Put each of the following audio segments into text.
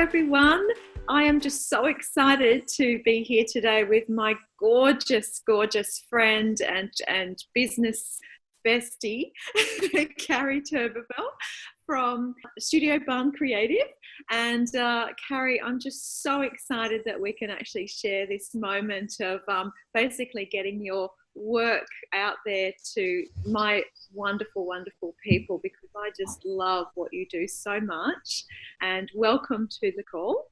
everyone. I am just so excited to be here today with my gorgeous, gorgeous friend and business bestie, Kari Turbeville from Studio Barn Creative. And Kari, I'm just so excited that we can actually share this moment of basically getting your work out there to my wonderful, wonderful people, because I just love what you do so much. And welcome to the call.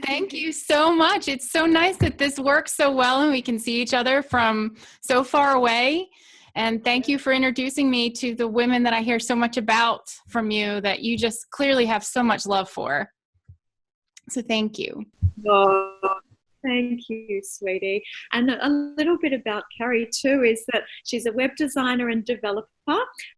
Thank you so much. It's so nice that this works so well and we can see each other from so far away. And thank you for introducing me to the women that I hear so much about from you that you just clearly have so much love for. So thank you. Oh, thank you, sweetie. And a little bit about Kari too is that she's a web designer and developer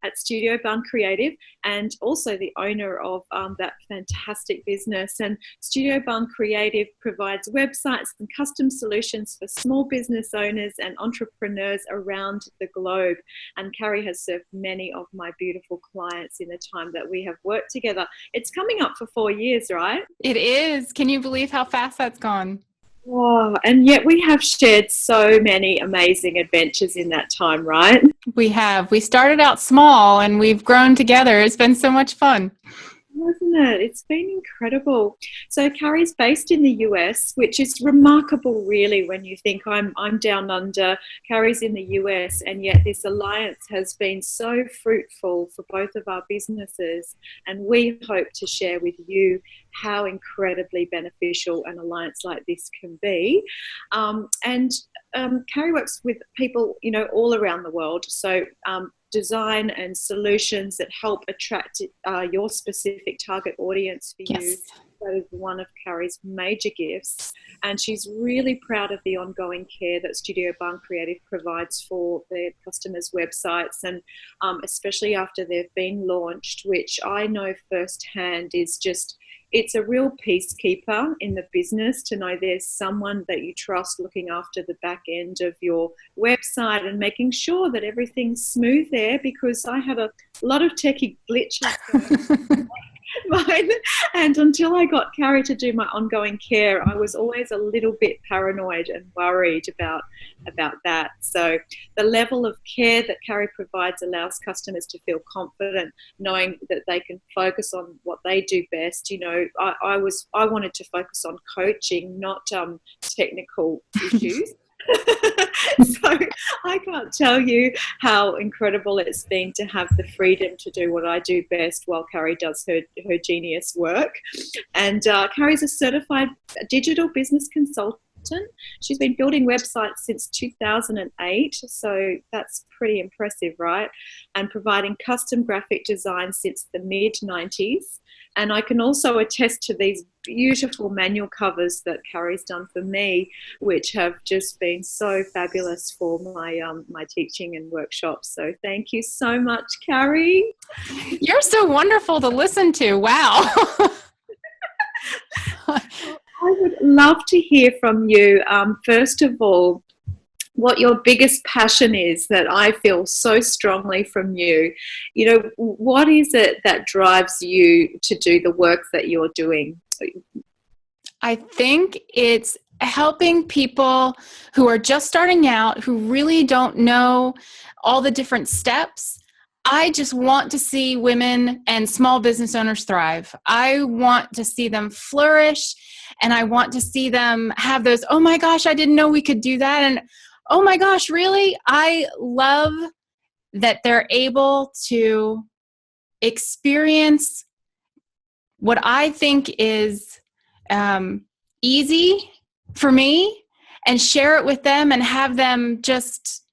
at Studio Barn Creative, and also the owner of that fantastic business. And Studio Barn Creative provides websites and custom solutions for small business owners and entrepreneurs around the globe. And Kari has served many of my beautiful clients in the time that we have worked together. It's coming up for 4 years, right? It is. Can you believe how fast that's gone? Oh, and yet we have shared so many amazing adventures in that time, right? We have. We started out small and we've grown together. It's been so much fun. Wasn't it? It's been incredible. So Kari's based in the US, which is remarkable really when you think I'm down under, Kari's in the US, and yet this alliance has been so fruitful for both of our businesses, and we hope to share with you how incredibly beneficial an alliance like this can be. Kari works with people, all around the world. So design and solutions that help attract your specific target audience for you. That is one of Kari's major gifts. And she's really proud of the ongoing care that Studio Barn Creative provides for their customers' websites, and especially after they've been launched, which I know firsthand is just, it's a real peacekeeper in the business to know there's someone that you trust looking after the back end of your website and making sure that everything's smooth there, because I have a lot of techie glitches mine. And until I got Kari to do my ongoing care, I was always a little bit paranoid and worried about that. So the level of care that Kari provides allows customers to feel confident knowing that they can focus on what they do best. I wanted to focus on coaching, not technical issues. So I can't tell you how incredible it's been to have the freedom to do what I do best while Kari does her genius work. And Kari's a certified digital business consultant. She's been building websites since 2008, so that's pretty impressive, right? And providing custom graphic design since the mid-90s. And I can also attest to these beautiful manual covers that Kari's done for me, which have just been so fabulous for my teaching and workshops. So thank you so much, Kari. You're so wonderful to listen to. Wow. I would love to hear from you, first of all, what your biggest passion is that I feel so strongly from you. What is it that drives you to do the work that you're doing? I think it's helping people who are just starting out, who really don't know all the different steps. I just want to see women and small business owners thrive. I want to see them flourish, and I want to see them have those, oh my gosh, I didn't know we could do that. And oh my gosh, really? I love that they're able to experience what I think is easy for me and share it with them and have them just,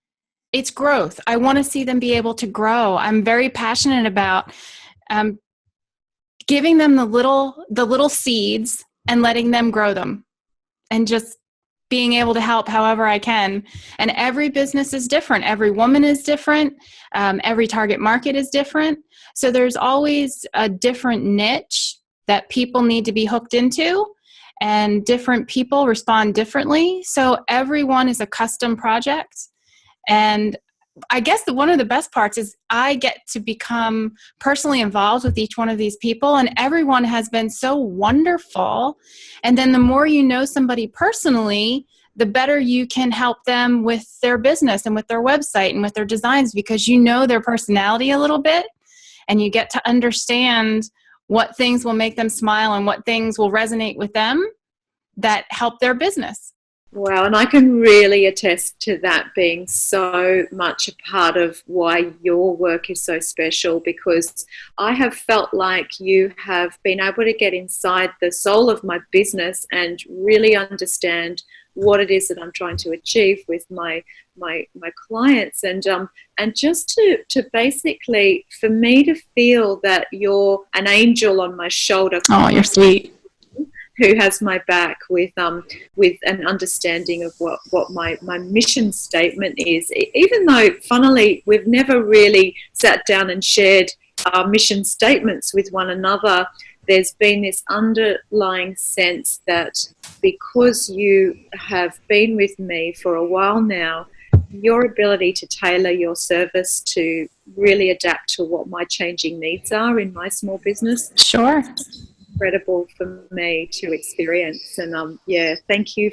it's growth. I want to see them be able to grow. I'm very passionate about giving them the little seeds and letting them grow them, and just being able to help however I can. And every business is different. Every woman is different. Every target market is different. So there's always a different niche that people need to be hooked into, and different people respond differently. So everyone is a custom project. And I guess one of the best parts is I get to become personally involved with each one of these people, and everyone has been so wonderful. And then the more you know somebody personally, the better you can help them with their business and with their website and with their designs, because you know their personality a little bit, and you get to understand what things will make them smile and what things will resonate with them that help their business. Wow, and I can really attest to that being so much a part of why your work is so special, because I have felt like you have been able to get inside the soul of my business and really understand what it is that I'm trying to achieve with my clients, and just to basically, for me to feel that you're an angel on my shoulder. Oh, you're sweet. Who has my back with an understanding of what my mission statement is. Even though, funnily, we've never really sat down and shared our mission statements with one another, there's been this underlying sense that because you have been with me for a while now, your ability to tailor your service to really adapt to what my changing needs are in my small business. Sure. Incredible for me to experience, and thank you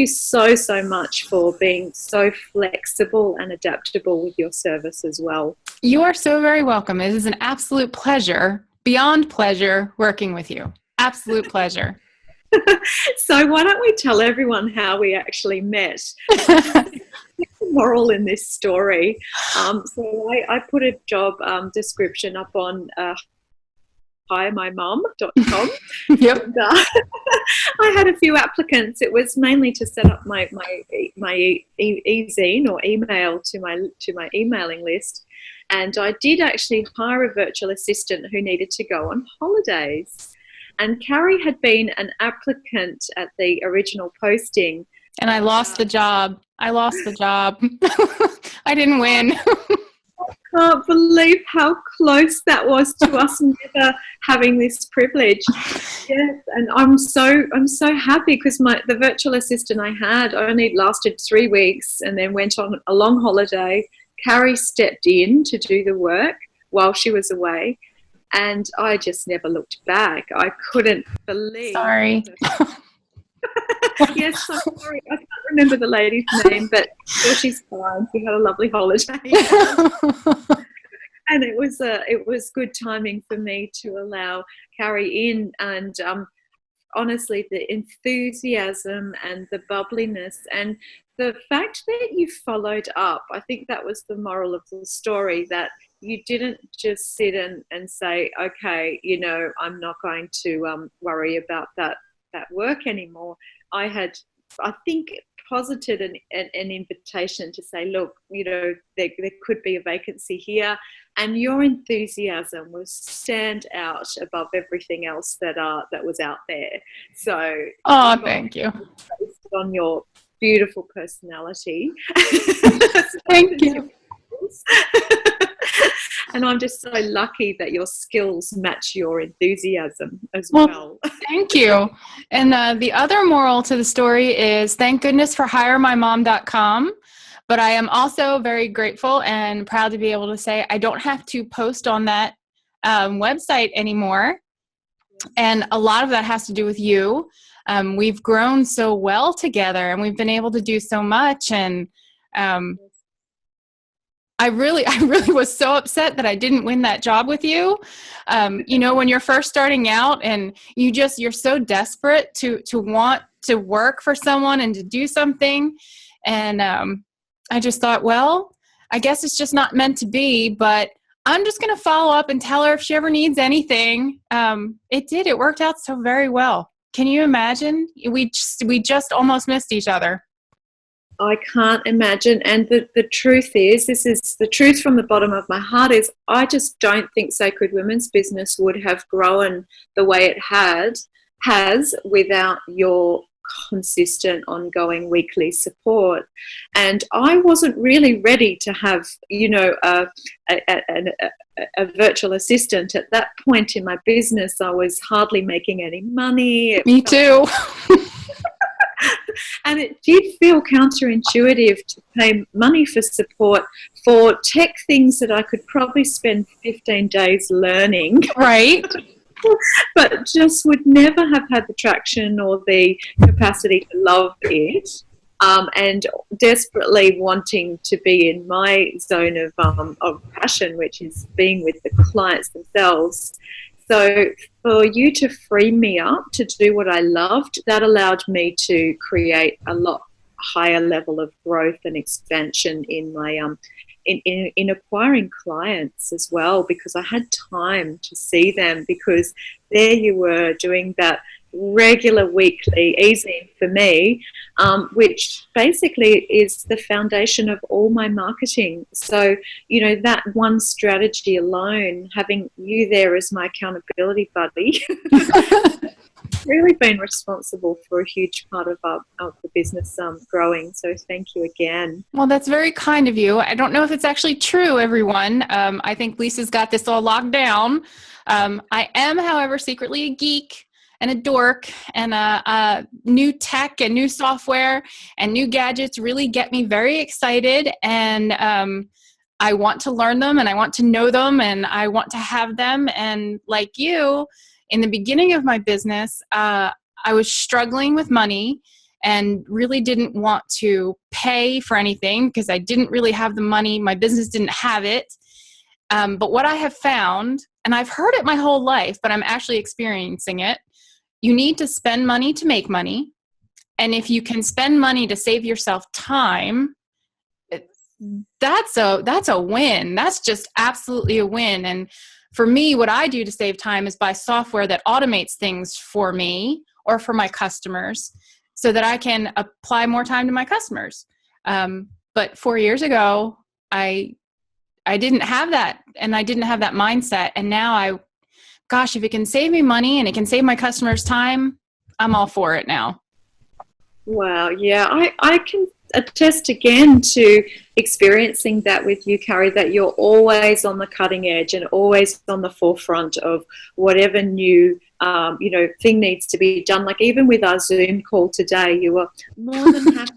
so much for being so flexible and adaptable with your service as well. You are so very welcome. It is an absolute pleasure, beyond pleasure, working with you. Absolute pleasure. So why don't we tell everyone how we actually met? The moral in this story. So I put a job description up on himymom.com. Yep. And, I had a few applicants. It was mainly to set up my e-zine or email to my emailing list, and I did actually hire a virtual assistant who needed to go on holidays. And Kari had been an applicant at the original posting, and I lost the job. I didn't win. Can't believe how close that was to us never having this privilege. Yes, and I'm so happy because the virtual assistant I had only lasted 3 weeks and then went on a long holiday. Kari stepped in to do the work while she was away, and I just never looked back. I couldn't believe. Sorry. Yes, I'm sorry. I can't remember the lady's name, but she's fine. She had a lovely holiday. And it was good timing for me to allow Kari in, and honestly, the enthusiasm and the bubbliness and the fact that you followed up, I think that was the moral of the story, that you didn't just sit and say, okay, I'm not going to worry about that work anymore. I think, posited an invitation to say, look, there could be a vacancy here, and your enthusiasm was stand out above everything else that was out there. So, thank you. Based on your beautiful personality. Thank you. And I'm just so lucky that your skills match your enthusiasm as well. Thank you. And the other moral to the story is thank goodness for hiremymom.com. But I am also very grateful and proud to be able to say I don't have to post on that website anymore. And a lot of that has to do with you. We've grown so well together, and we've been able to do so much. And I really was so upset that I didn't win that job with you. When you're first starting out and you're so desperate to want to work for someone and to do something. And I just thought, well, I guess it's just not meant to be, but I'm just going to follow up and tell her if she ever needs anything. It worked out so very well. Can you imagine? We just almost missed each other. I can't imagine. And the truth is, this is the truth from the bottom of my heart, is I just don't think Sacred Women's Business would have grown the way it has without your consistent, ongoing weekly support. And I wasn't really ready to have, a virtual assistant at that point in my business. I was hardly making any money. Me too. And it did feel counterintuitive to pay money for support for tech things that I could probably spend 15 days learning. Right. But just would never have had the traction or the capacity to love it. And desperately wanting to be in my zone of passion, which is being with the clients themselves. So for you to free me up to do what I loved, that allowed me to create a lot higher level of growth and expansion in my in acquiring clients as well, because I had time to see them, because there you were doing that regular weekly easy for me, which basically is the foundation of all my marketing. So, that one strategy alone, having you there as my accountability buddy, really been responsible for a huge part of the business growing. So thank you again. Well, that's very kind of you. I don't know if it's actually true, everyone. I think Lisa's got this all locked down. I am, however, secretly a geek and a dork, and new tech and new software and new gadgets really get me very excited, and I want to learn them, and I want to know them, and I want to have them. And like you, in the beginning of my business, I was struggling with money and really didn't want to pay for anything because I didn't really have the money. My business didn't have it. But what I have found, and I've heard it my whole life, but I'm actually experiencing it, you need to spend money to make money. And if you can spend money to save yourself time, that's a win. That's just absolutely a win. And for me, what I do to save time is buy software that automates things for me or for my customers so that I can apply more time to my customers. But 4 years ago, I didn't have that, and I didn't have that mindset. And now gosh, if it can save me money and it can save my customers time, I'm all for it now. Wow. Yeah, I can attest again to experiencing that with you, Kari, that you're always on the cutting edge and always on the forefront of whatever new, thing needs to be done. Like even with our Zoom call today, you were more than happy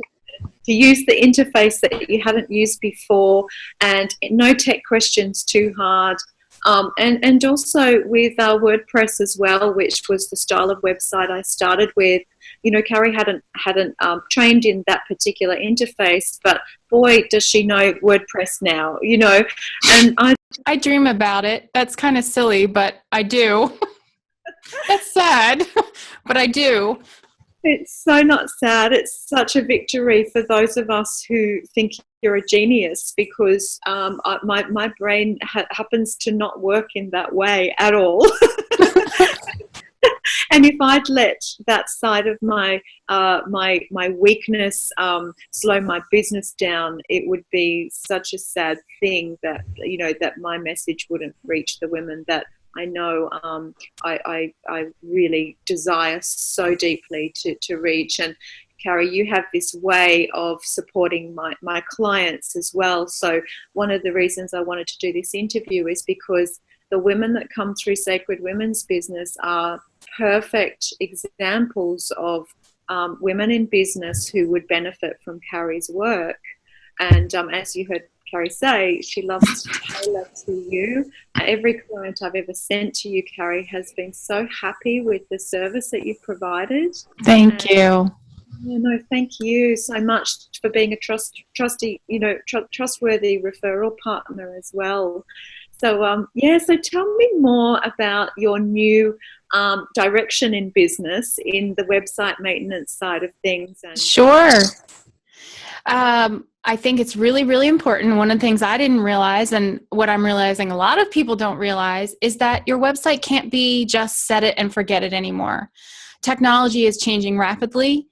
to use the interface that you hadn't used before, and no tech questions too hard. And also with WordPress as well, which was the style of website I started with. Kari hadn't trained in that particular interface, but boy, does she know WordPress now, and I dream about it. That's kind of silly, but I do. That's sad, but I do. It's so not sad. It's such a victory for those of us who think you're a genius, because my brain happens to not work in that way at all. And if I'd let that side of my weakness slow my business down, it would be such a sad thing that that my message wouldn't reach the women that I know I really desire so deeply to reach. And Kari, you have this way of supporting my clients as well. So one of the reasons I wanted to do this interview is because the women that come through Sacred Women's Business are perfect examples of women in business who would benefit from Kari's work. And as you heard Kari say, she loves to tailor to you. Every client I've ever sent to you, Kari, has been so happy with the service that you've provided. Thank you. Thank you so much for being a trustworthy referral partner as well. So, so tell me more about your new direction in business in the website maintenance side of things. Sure. I think it's really, really important. One of the things I didn't realize, and what I'm realizing a lot of people don't realize, is that your website can't be just set it and forget it anymore. Technology is changing rapidly,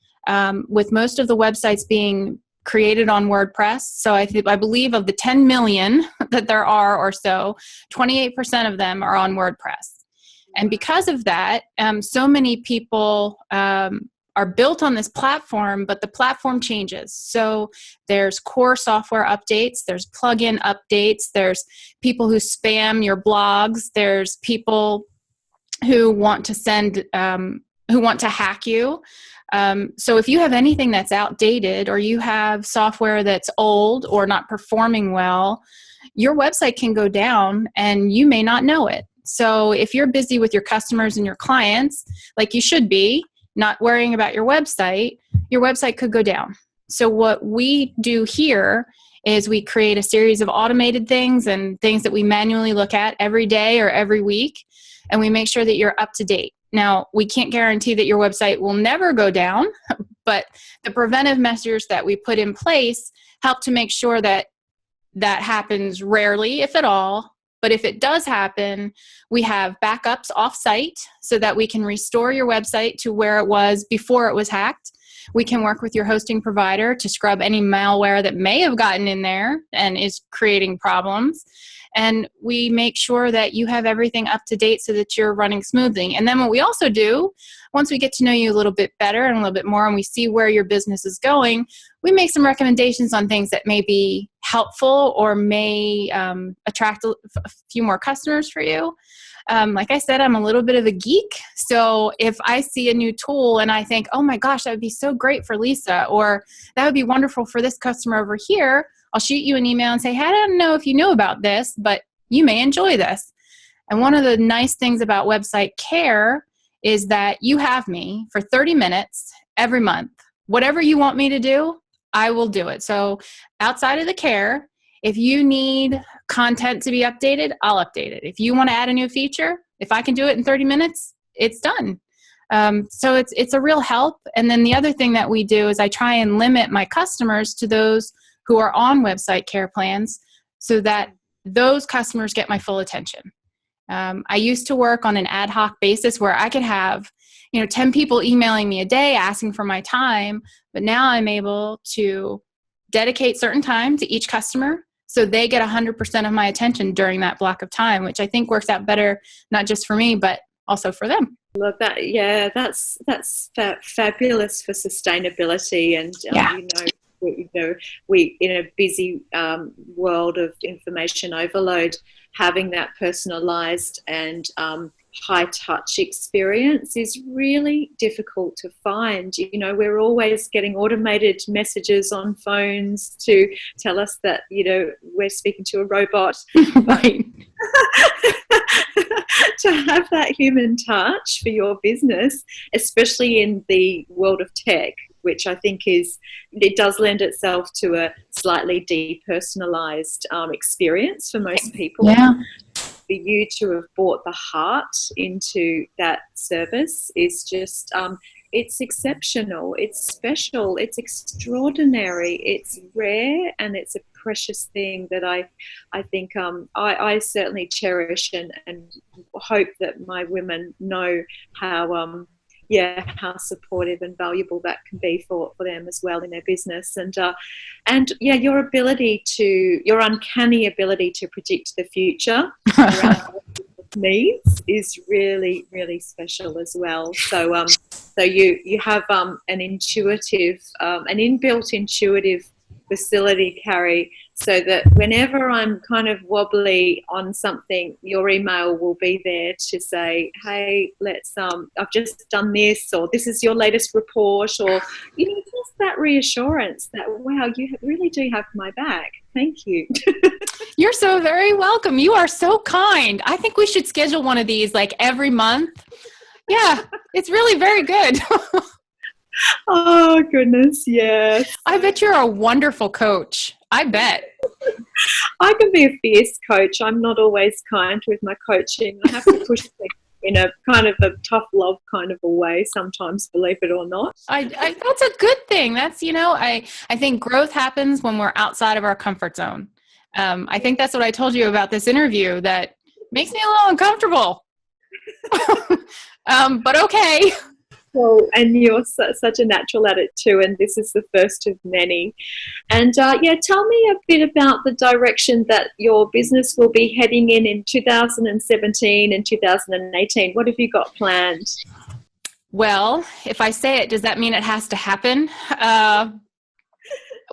with most of the websites being created on WordPress. So I believe of the 10 million that there are or so, 28% of them are on WordPress. And because of that, so many people are built on this platform, but the platform changes. So there's core software updates, there's plugin updates, there's people who spam your blogs, there's people who want to hack you. So if you have anything that's outdated, or you have software that's old or not performing well, your website can go down and you may not know it. So if you're busy with your customers and your clients, like you should be, not worrying about your website could go down. So what we do here is we create a series of automated things and things that we manually look at every day or every week, and we make sure that you're up to date. Now, we can't guarantee that your website will never go down, but the preventive measures that we put in place help to make sure that that happens rarely, if at all. But if it does happen, we have backups off-site so that we can restore your website to where it was before it was hacked. We can work with your hosting provider to scrub any malware that may have gotten in there and is creating problems. And we make sure that you have everything up to date so that you're running smoothly. And then what we also do, once we get to know you a little bit better and a little bit more, and we see where your business is going, we make some recommendations on things that may be helpful or may attract a few more customers for you. Like I said, I'm a little bit of a geek. So if I see a new tool and I think, oh my gosh, that would be so great for Lisa, or that would be wonderful for this customer over here, I'll shoot you an email and say, hey, I don't know if you know about this, but you may enjoy this. And one of the nice things about website care is that you have me for 30 minutes every month. Whatever you want me to do, I will do it. So outside of the care, if you need content to be updated, I'll update it. If you want to add a new feature, if I can do it in 30 minutes, it's done. So it's a real help. And then the other thing that we do is I try and limit my customers to those who are on website care plans so that those customers get my full attention. I used to work on an ad hoc basis where I could have 10 people emailing me a day asking for my time, but now I'm able to dedicate certain time to each customer so they get 100% of my attention during that block of time, which I think works out better, not just for me, but also for them. Love that. Yeah, that's fabulous for sustainability. And we in a busy world of information overload, having that personalized and high touch experience is really difficult to find. We're always getting automated messages on phones to tell us that we're speaking to a robot. Right. To have that human touch for your business, especially in the world of tech, which I think it does lend itself to a slightly depersonalized experience for most people. Yeah. For you to have brought the heart into that service is just, it's exceptional, it's special, it's extraordinary, it's rare, and it's a precious thing that I think I certainly cherish and hope that my women know how supportive and valuable that can be for them as well in their business. And your uncanny ability to predict the future around needs is really, really special as well. So you have an inbuilt intuitive facility, Kari, so that whenever I'm kind of wobbly on something, your email will be there to say, hey, I've just done this, or this is your latest report, or just that reassurance that, wow, you really do have my back. Thank you. You're so very welcome. You are so kind. I think we should schedule one of these like every month. Yeah, it's really very good. Oh, goodness, yes. I bet you're a wonderful coach. I bet. I can be a fierce coach. I'm not always kind with my coaching. I have to push things in a kind of a tough love kind of a way sometimes, believe it or not. That's a good thing. That's, I think growth happens when we're outside of our comfort zone. I think that's what I told you about this interview that makes me a little uncomfortable. But okay. Well, and you're such a natural at it too, and this is the first of many. And tell me a bit about the direction that your business will be heading in 2017 and 2018. What have you got planned? Well, if I say it, does that mean it has to happen?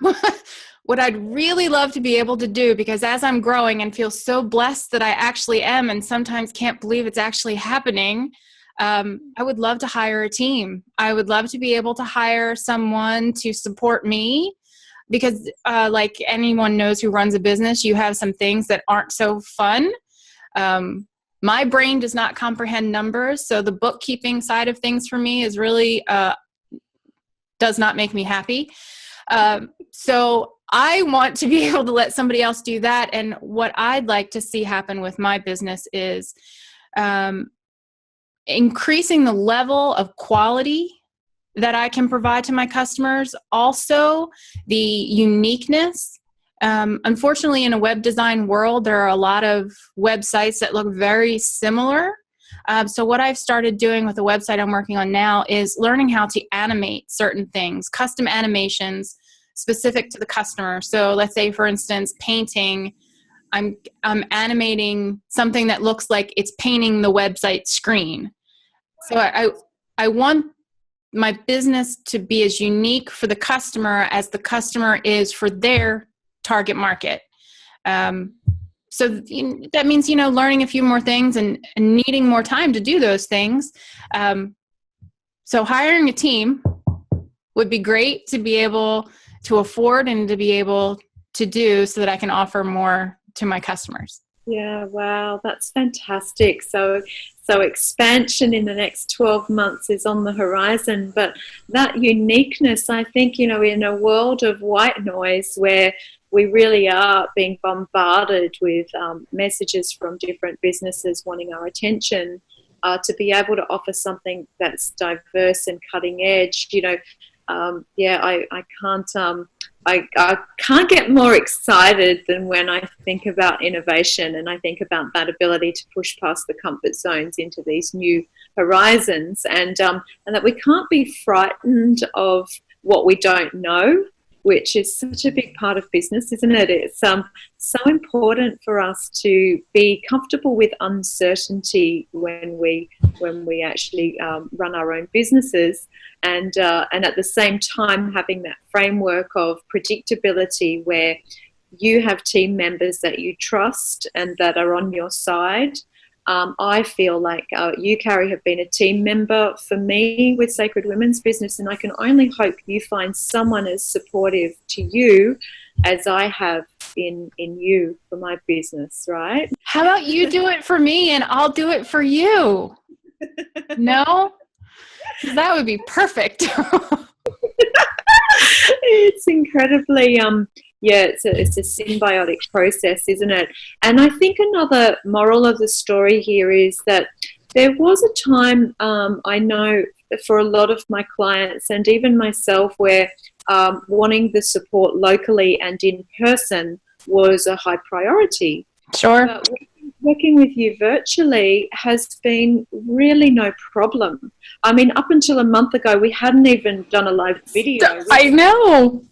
What I'd really love to be able to do, because as I'm growing and feel so blessed that I actually am and sometimes can't believe it's actually happening, I would love to hire a team. I would love to be able to hire someone to support me because like anyone knows who runs a business, you have some things that aren't so fun. My brain does not comprehend numbers. So the bookkeeping side of things for me is really, does not make me happy. So I want to be able to let somebody else do that. And what I'd like to see happen with my business is increasing the level of quality that I can provide to my customers. Also, the uniqueness. Unfortunately, in a web design world, there are a lot of websites that look very similar. So what I've started doing with the website I'm working on now is learning how to animate certain things, custom animations specific to the customer. So let's say, for instance, painting. I'm animating something that looks like it's painting the website screen. So I want my business to be as unique for the customer as the customer is for their target market. So that means, learning a few more things and needing more time to do those things. So hiring a team would be great to be able to afford and to be able to do so that I can offer more to my customers. Yeah, wow, that's fantastic. So expansion in the next 12 months is on the horizon, but that uniqueness, I think, in a world of white noise where we really are being bombarded with messages from different businesses wanting our attention, to be able to offer something that's diverse and cutting edge, I can't get more excited than when I think about innovation and I think about that ability to push past the comfort zones into these new horizons, and that we can't be frightened of what we don't know, which is such a big part of business, isn't it? It's so important for us to be comfortable with uncertainty when we actually run our own businesses, and at the same time having that framework of predictability where you have team members that you trust and that are on your side. I feel like you, Kari, have been a team member for me with Sacred Women's Business, and I can only hope you find someone as supportive to you as I have in you for my business, right? How about you do it for me and I'll do it for you? No? That would be perfect. It's incredibly it's a symbiotic process, isn't it? And I think another moral of the story here is that there was a time, I know for a lot of my clients and even myself, where wanting the support locally and in person was a high priority. Sure. But working with you virtually has been really no problem. I mean, up until a month ago, we hadn't even done a live video. I know.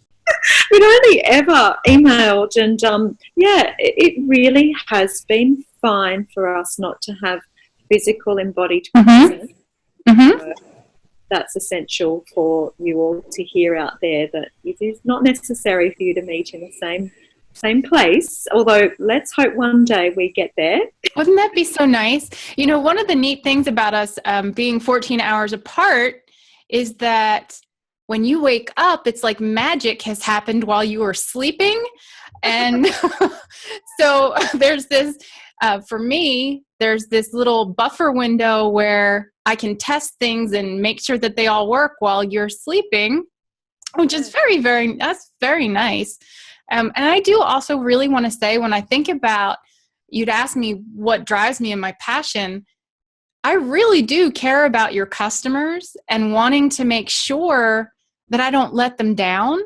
We'd only ever emailed, and it really has been fine for us not to have physical embodied presence. Mm-hmm. That's essential for you all to hear out there, that it is not necessary for you to meet in the same place, although let's hope one day we get there. Wouldn't that be so nice? One of the neat things about us being 14 hours apart is that when you wake up, it's like magic has happened while you were sleeping. And so there's this, for me, there's this little buffer window where I can test things and make sure that they all work while you're sleeping, which is that's very nice. And I do also really want to say, when I think about, you'd ask me what drives me and my passion, I really do care about your customers and wanting to make sure that I don't let them down.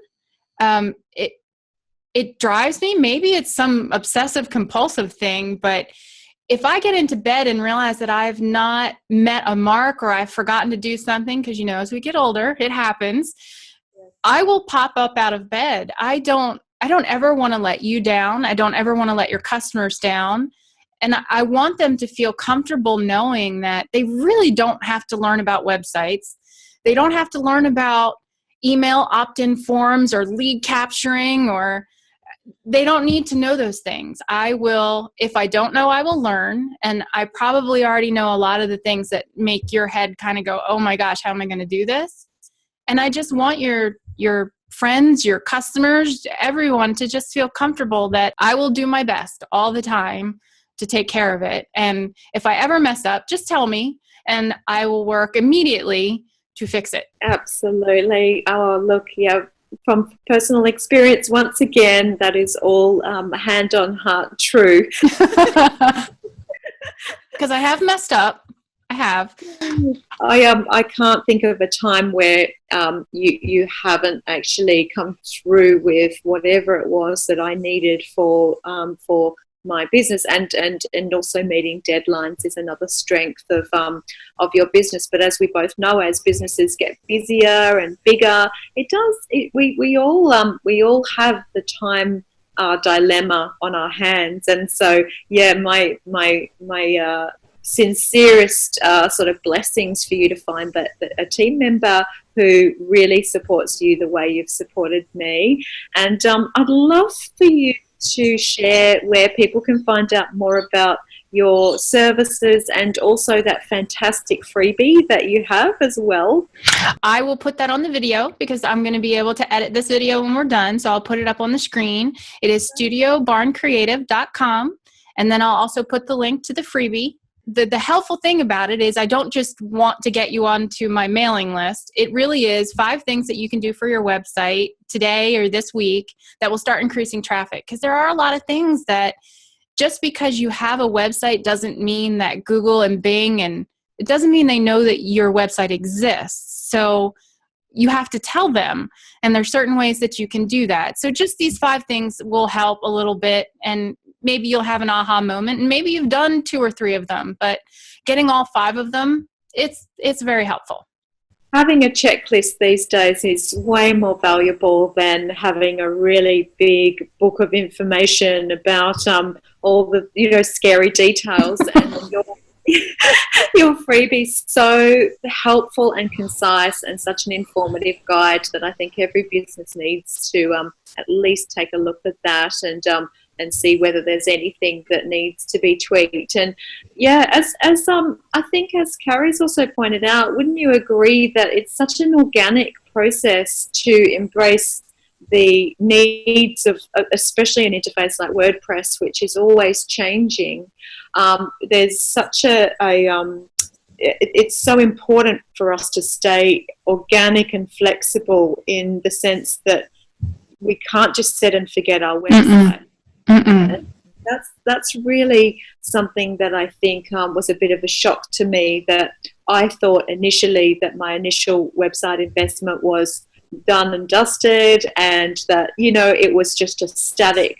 It drives me. Maybe it's some obsessive compulsive thing, but if I get into bed and realize that I've not met a mark or I've forgotten to do something, because as we get older, it happens, I will pop up out of bed. I don't ever want to let you down. I don't ever want to let your customers down. And I want them to feel comfortable knowing that they really don't have to learn about websites. They don't have to learn about email opt-in forms or lead capturing, or they don't need to know those things. I will, if I don't know, I will learn. And I probably already know a lot of the things that make your head kind of go, oh my gosh, how am I going to do this? And I just want your friends, your customers, everyone to just feel comfortable that I will do my best all the time to take care of it. And if I ever mess up, just tell me and I will work immediately to fix it. Absolutely. Oh, look, yeah, from personal experience, once again, that is all hand on heart true. Because I have messed up. I have. I can't think of a time where you haven't actually come through with whatever it was that I needed for my business, and also meeting deadlines is another strength of your business. But as we both know, as businesses get busier and bigger, we all have the time dilemma on our hands. And so yeah, my sincerest sort of blessings for you to find that a team member who really supports you the way you've supported me. And I'd love for you to share where people can find out more about your services and also that fantastic freebie that you have as well. I will put that on the video because I'm going to be able to edit this video when we're done. So I'll put it up on the screen. It is studiobarncreative.com. And then I'll also put the link to the freebie. The helpful thing about it is I don't just want to get you onto my mailing list. It really is 5 things that you can do for your website today or this week that will start increasing traffic. Because there are a lot of things that just because you have a website doesn't mean that Google and Bing, and it doesn't mean they know that your website exists. So you have to tell them, and there's certain ways that you can do that. So just these 5 things will help a little bit, and maybe you'll have an aha moment, and maybe you've done 2 or 3 of them, but getting all 5 of them, it's very helpful. Having a checklist these days is way more valuable than having a really big book of information about all the scary details. And your freebie's so helpful and concise and such an informative guide that I think every business needs to at least take a look at that and see whether there's anything that needs to be tweaked. And yeah, as I think as Kari's also pointed out, wouldn't you agree that it's such an organic process to embrace the needs of, especially an interface like WordPress, which is always changing. There's such it's so important for us to stay organic and flexible in the sense that we can't just set and forget our website. That's really something that I think was a bit of a shock to me, that I thought initially that my initial website investment was done and dusted, and that it was just a static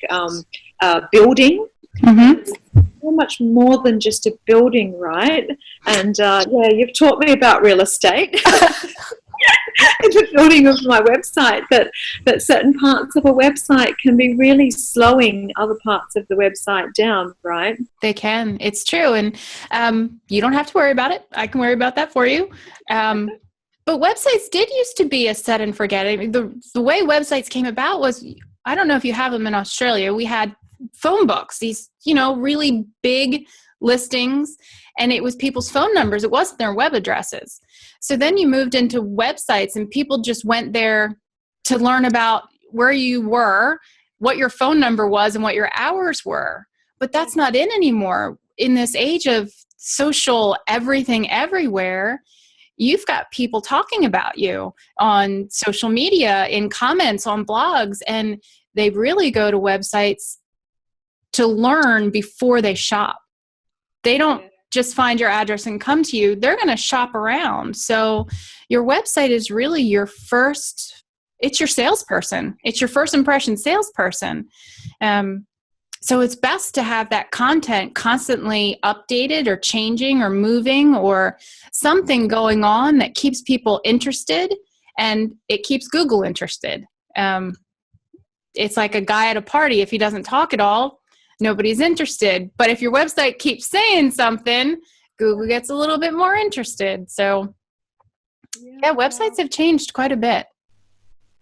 building. So much more than just a building, right? And yeah, you've taught me about real estate in the building of my website, that certain parts of a website can be really slowing other parts of the website down, right? They can. It's true. And you don't have to worry about it. I can worry about that for you. But websites did used to be a set and forget. I mean, the way websites came about was, I don't know if you have them in Australia, we had phone books, these, really big listings, and it was people's phone numbers. It wasn't their web addresses. So then you moved into websites, and people just went there to learn about where you were, what your phone number was, and what your hours were. But that's not in anymore. In this age of social everything everywhere, you've got people talking about you on social media, in comments, on blogs, and they really go to websites to learn before they shop. They don't just find your address and come to you. They're going to shop around. So your website is really it's your salesperson. It's your first impression salesperson. So it's best to have that content constantly updated or changing or moving, or something going on that keeps people interested, and it keeps Google interested. It's like a guy at a party. If he doesn't talk at all, nobody's interested. But if your website keeps saying something, Google gets a little bit more interested. So yeah, websites have changed quite a bit.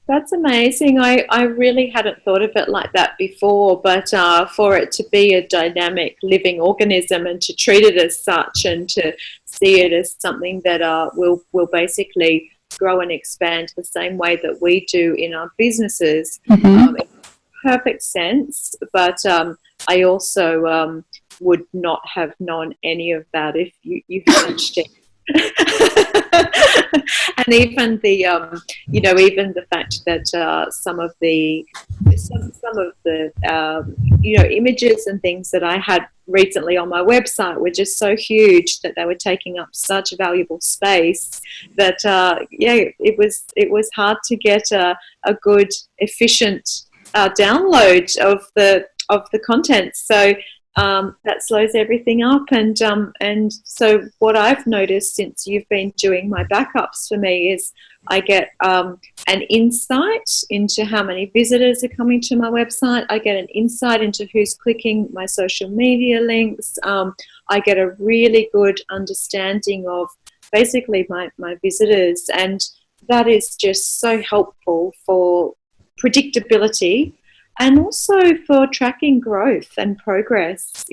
That's amazing. I really hadn't thought of it like that before, but for it to be a dynamic living organism and to treat it as such and to see it as something that will basically grow and expand the same way that we do in our businesses, it makes perfect sense. But I also would not have known any of that if you hatched it. And even the even the fact that some of the images and things that I had recently on my website were just so huge that they were taking up such valuable space that it was hard to get a good efficient download of the content. So that slows everything up, and so what I've noticed since you've been doing my backups for me is I get an insight into how many visitors are coming to my website. I get an insight into who's clicking my social media links. I get a really good understanding of basically my visitors, and that is just so helpful for predictability and also for tracking growth and progress.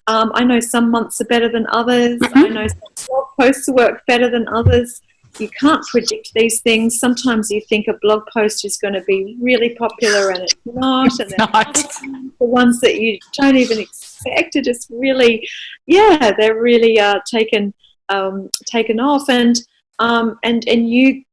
I know some months are better than others. I know some blog posts work better than others. You can't predict these things. Sometimes you think a blog post is going to be really popular and it's not. And then the ones that you don't even expect are just really, they're really taken off. And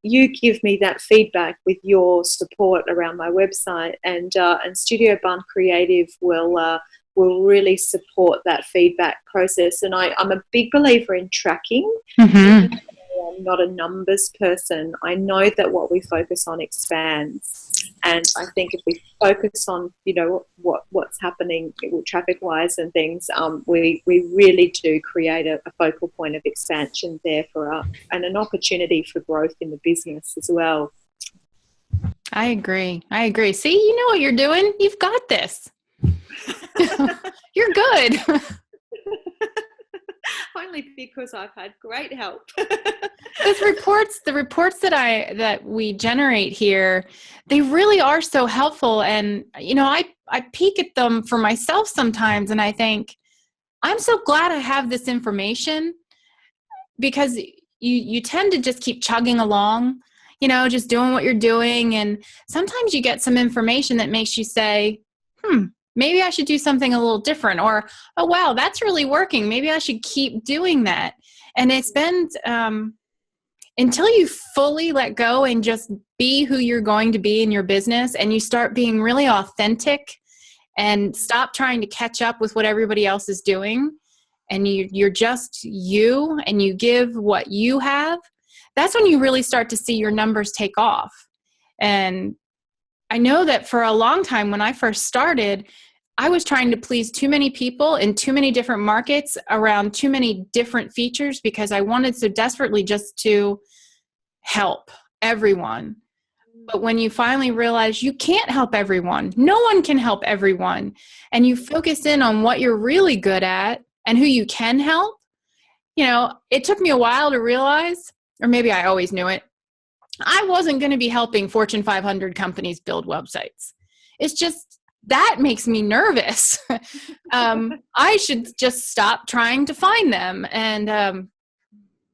you give me that feedback with your support around my website, and Studio Barn Creative will really support that feedback process. And I'm a big believer in tracking. Mm-hmm. I'm not a numbers person. I know that what we focus on expands. And I think if we focus on, what's happening traffic-wise and things, we really do create a focal point of expansion there for us, and an opportunity for growth in the business as well. I agree. See, you know what you're doing. You've got this. You're good. Only because I've had great help. The reports that we generate here, they really are so helpful. And, I peek at them for myself sometimes, and I think, I'm so glad I have this information, because you tend to just keep chugging along, just doing what you're doing. And sometimes you get some information that makes you say, maybe I should do something a little different, or, oh, wow, that's really working. Maybe I should keep doing that. And it's been, until you fully let go and just be who you're going to be in your business, and you start being really authentic and stop trying to catch up with what everybody else is doing, and you're just you, and you give what you have, that's when you really start to see your numbers take off. And I know that for a long time when I first started, I was trying to please too many people in too many different markets around too many different features, because I wanted so desperately just to help everyone. But when you finally realize you can't help everyone, no one can help everyone, and you focus in on what you're really good at and who you can help, it took me a while to realize, or maybe I always knew it, I wasn't going to be helping Fortune 500 companies build websites. It's just, that makes me nervous. I should just stop trying to find them. And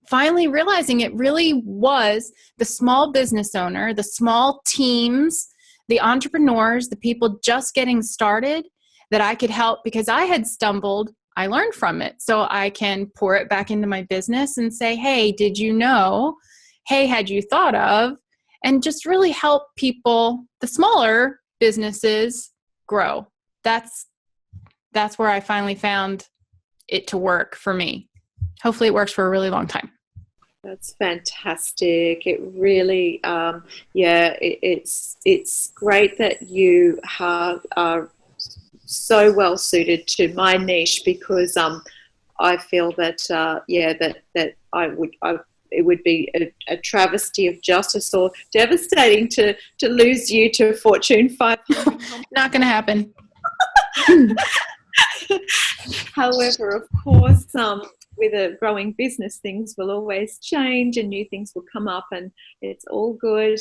finally realizing it really was the small business owner, the small teams, the entrepreneurs, the people just getting started that I could help, because I had stumbled. I learned from it. So I can pour it back into my business and say, hey, did you know? Hey, had you thought of? And just really help people, the smaller businesses, grow. That's where I finally found it to work for me. Hopefully it works for a really long time. That's fantastic. It really, it's great that you are so well suited to my niche, because I feel that that it would be a travesty of justice, or devastating to lose you to Fortune 500. Not going to happen. However, of course, with a growing business, things will always change and new things will come up, and it's all good.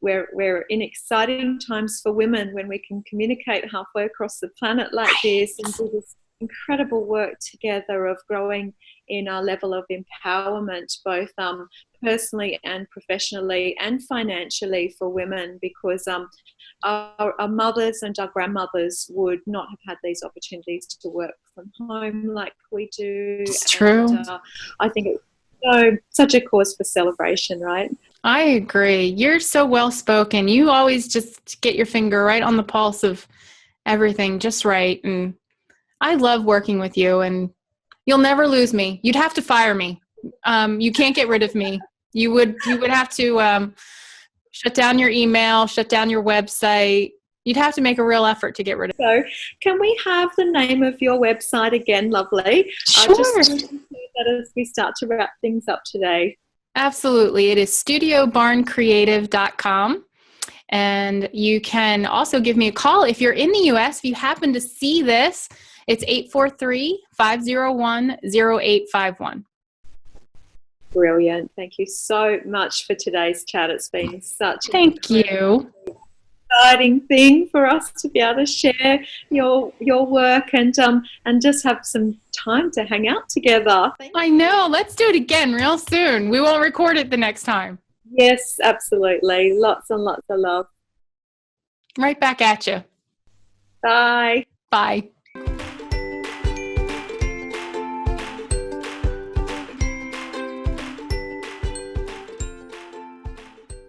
we're in exciting times for women when we can communicate halfway across the planet like this and do this incredible work together of growing in our level of empowerment, both personally and professionally and financially for women, because our mothers and our grandmothers would not have had these opportunities to work from home like we do. It's true. And, I think it's such a cause for celebration, right? I agree. You're so well spoken. You always just get your finger right on the pulse of everything just right. And I love working with you, and you'll never lose me. You'd have to fire me. You can't get rid of me. You would have to shut down your email, shut down your website. You'd have to make a real effort to get rid of me. So can we have the name of your website again, lovely? Sure. Just that as we start to wrap things up today. Absolutely. It is studiobarncreative.com. And you can also give me a call if you're in the U.S. If you happen to see this, it's 843-501-0851. Brilliant. Thank you so much for today's chat. It's been such Thank you. exciting thing for us to be able to share your work and just have some time to hang out together. I know. Let's do it again real soon. We won't record it the next time. Yes, absolutely. Lots and lots of love. Right back at you. Bye. Bye.